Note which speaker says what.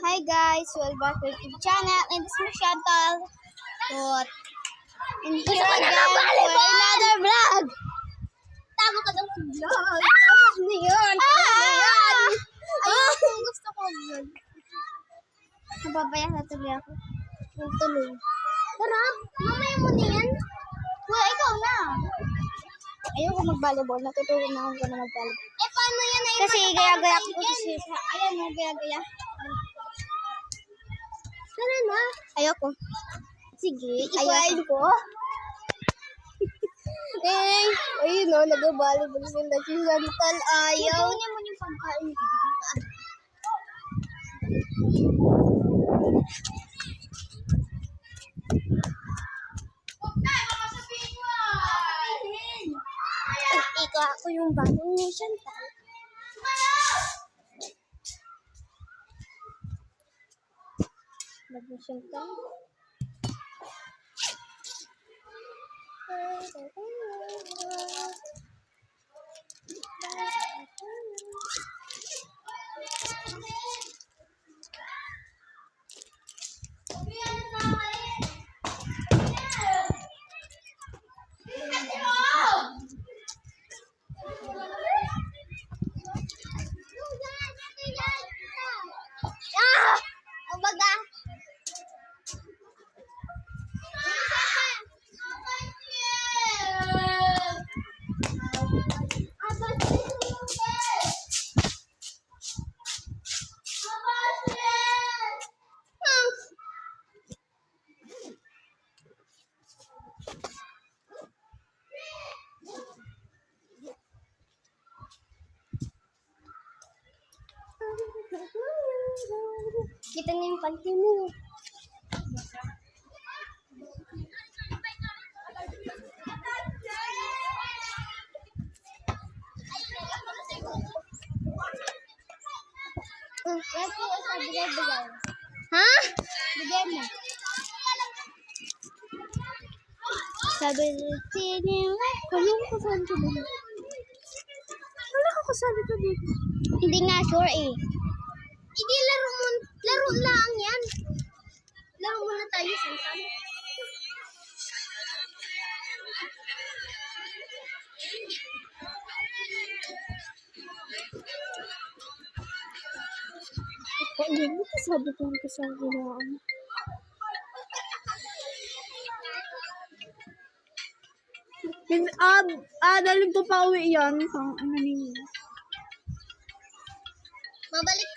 Speaker 1: Hi guys, welcome back to YouTube channel. And this is Chantal. And here again for another vlog. Tama ka daw vlog. Tama na yun. Ayun, gusto ko vlog. Nababayan na tuloy ako. Tuloy. Tara, mamaya mo na yan. Wala, ikaw na. Ayoko mag-volleyball. Natutulog na ako na mag-volleyball. Eh, paano yan? Kasi gaya-gaya ko kasi. Ayan mo, gaya-gaya. Tara na. Ayoko. Sige, ikuhain ko. Ayun o, nag-volleyball sila si Chantal. Ayaw. Ikunin mo yung pagkain. Ikaw ako yung bagong ni Chantal. Bagong Chantal. Ang baga. Kita niyo yung panty mo. Ha? Bigyan mo. Sabi niya, kaya mo kasali ka dito. Wala ka kasali ka dito. Hindi nga sure eh. Hindi, laro lang yan. Laro muna tayo, Chantal. Hindi mo kasabi ko yung kasali na daling ko pa uwi yan. Ano ninyo? Mabalik